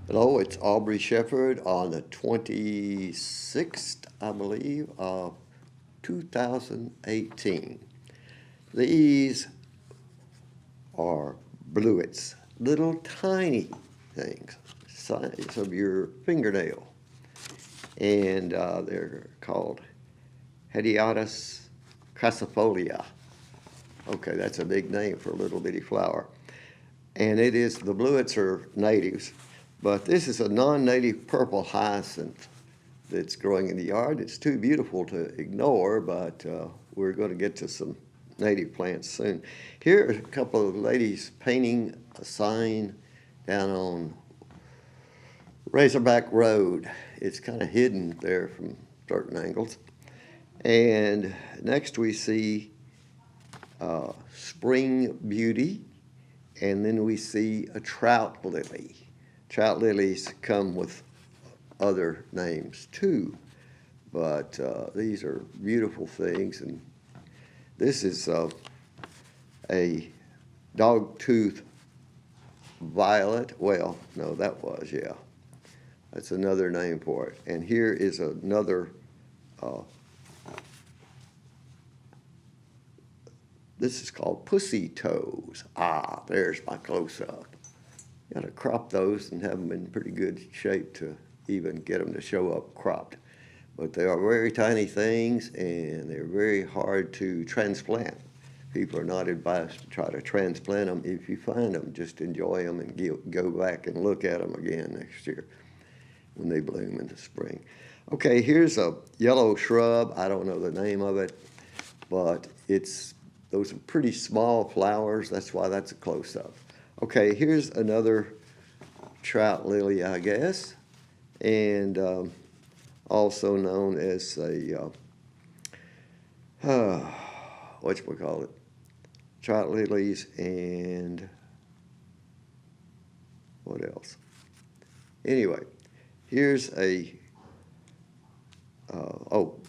Hello, it's Aubrey Shepherd on the 26th, I believe, of 2018. These are bluets, little tiny things, size of your fingernail. And they're called Hediatus crassifolia. Okay, that's a big name for a little bitty flower. And the bluets are natives, but this is a non-native purple hyacinth that's growing in the yard. It's too beautiful to ignore, but we're going to get to some native plants soon. Here are a couple of ladies painting a sign down on Razorback Road. It's kind of hidden there from certain angles. And next we see Spring Beauty, and then we see a trout lily. Trout lilies come with other names too, but these are beautiful things. And this is a dogtooth violet. Well, no, yeah. That's another name for it. And here is another, this is called pussy toes. Ah, there's my close-up. Got to crop those and have them in pretty good shape to even get them to show up cropped. But they are very tiny things, and they're very hard to transplant. People are not advised to try to transplant them. If you find them, just enjoy them and go back and look at them again next year when they bloom in the spring. Okay, here's a yellow shrub. I don't know the name of it, but those are pretty small flowers. That's why that's a close-up. Okay, here's another trout lily, I guess, and also known as a, whatchamacallit, trout lilies, and what else? Anyway, here's a,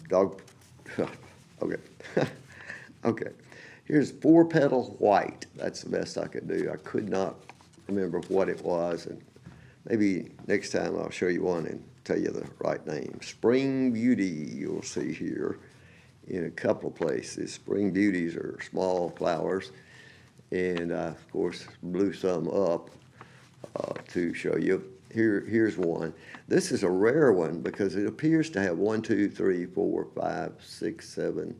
dog, okay, okay. Here's four-petal white. That's the best I could do. I could not remember what it was, and maybe next time I'll show you one and tell you the right name. Spring Beauty, you'll see here in a couple of places. Spring Beauties are small flowers, and I, of course, blew some up to show you. Here's one. This is a rare one because it appears to have 1, 2, 3, 4, 5, 6, 7,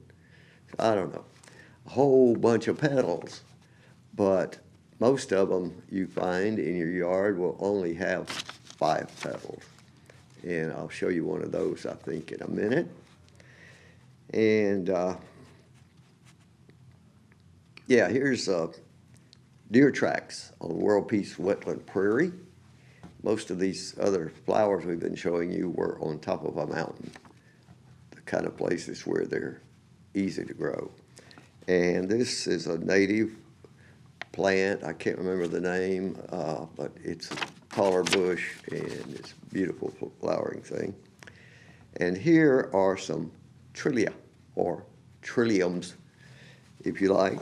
I don't know, a whole bunch of petals, but most of them you find in your yard will only have 5 petals. And I'll show you one of those, I think, in a minute. And yeah, here's deer tracks on World Peace Wetland Prairie. Most of these other flowers we've been showing you were on top of a mountain, the kind of places where they're easy to grow. And this is a native plant. I can't remember the name, but it's a taller bush, and it's a beautiful flowering thing. And here are some trillia, or trilliums, if you like.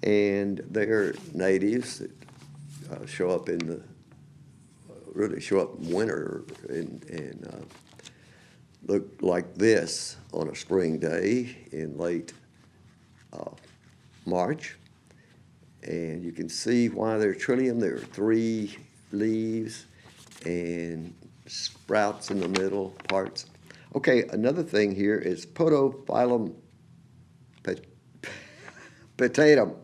And they're natives that really show up in winter and look like this on a spring day in late March. And you can see why they're trillium. There are 3 leaves and sprouts in the middle parts. Okay, another thing here is Podophyllum petatum,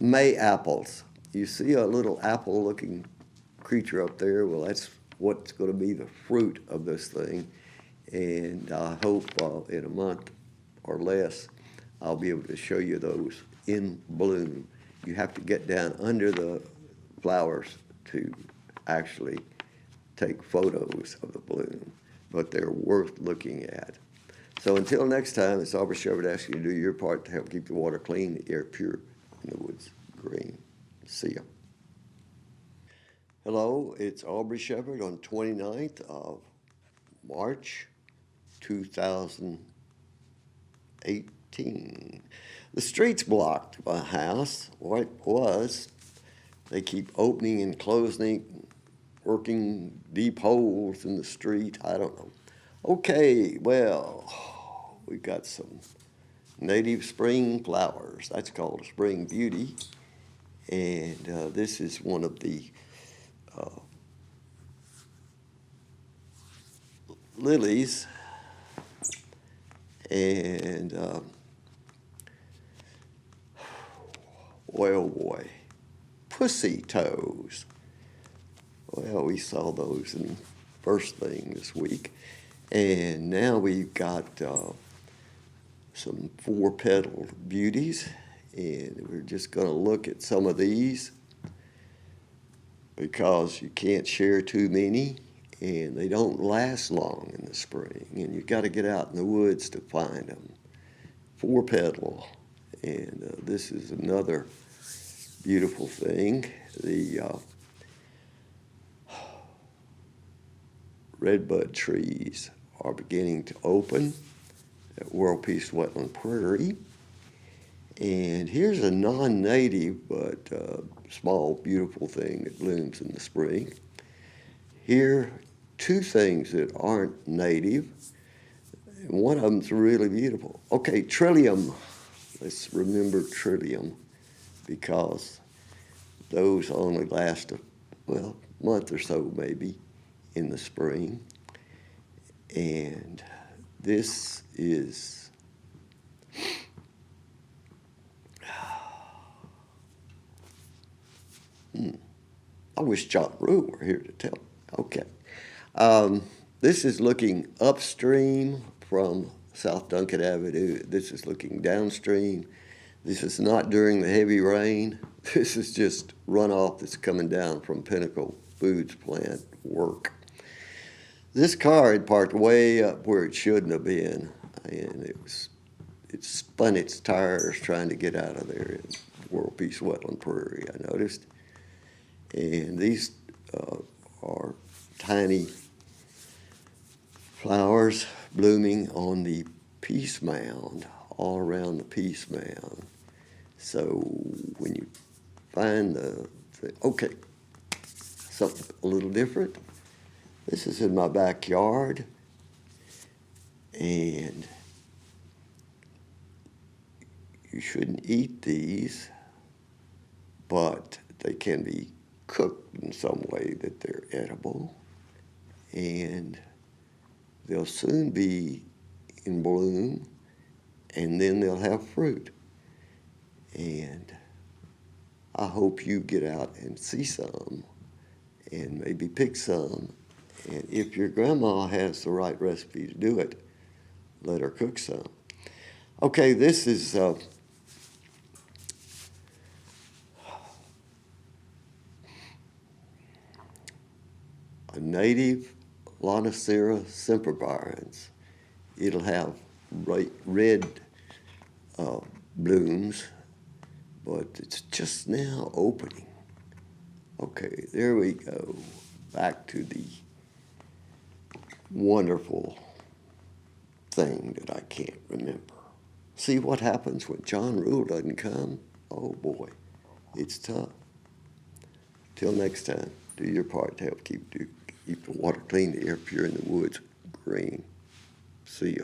May apples. You see a little apple-looking creature up there? Well, that's what's going to be the fruit of this thing. And I hope in a month or less I'll be able to show you those in bloom. You have to get down under the flowers to actually take photos of the bloom, but they're worth looking at. So until next time, it's Aubrey Shepherd asking you to do your part to help keep the water clean, the air pure, and the woods green. See ya. Hello, it's Aubrey Shepherd on 29th of March, 2018. The street's blocked by a house. What was? They keep opening and closing working deep holes in the street. I don't know. Okay, well, we got some native spring flowers. That's called a spring beauty. And this is one of the lilies. And well, boy, pussy toes. Well, we saw those in first thing this week. And now we've got some four-petaled beauties. And we're just going to look at some of these because you can't share too many. And they don't last long in the spring. And you've got to get out in the woods to find them. Four-petal. And this is another beautiful thing. The redbud trees are beginning to open at World Peace Wetland Prairie. And here's a non-native but small, beautiful thing that blooms in the spring. Here, two things that aren't native, and one of them's really beautiful. Okay, trillium. Let's remember trillium because those only last a month or so maybe in the spring. And this is I wish John Rule were here to tell. Okay. This is looking upstream from South Duncan Avenue. This is looking downstream. This is not during the heavy rain. This is just runoff that's coming down from Pinnacle Foods plant work. This car had parked way up where it shouldn't have been, and it spun its tires trying to get out of there in World Peace Wetland Prairie, I noticed. And these are tiny flowers blooming on the Peace Mound, all around the Peace Mound. So when you find okay, something a little different. This is in my backyard, and you shouldn't eat these, but they can be cooked in some way that they're edible, and they'll soon be in bloom, and then they'll have fruit. And I hope you get out and see some and maybe pick some. And if your grandma has the right recipe to do it, let her cook some. Okay, this is a native Lonicera sempervirens. It'll have red blooms, but it's just now opening. Okay, there we go. Back to the wonderful thing that I can't remember. See what happens when John Rule doesn't come? Oh boy, it's tough. Till next time, do your part to help keep the water clean, the air pure, in the woods green. See ya.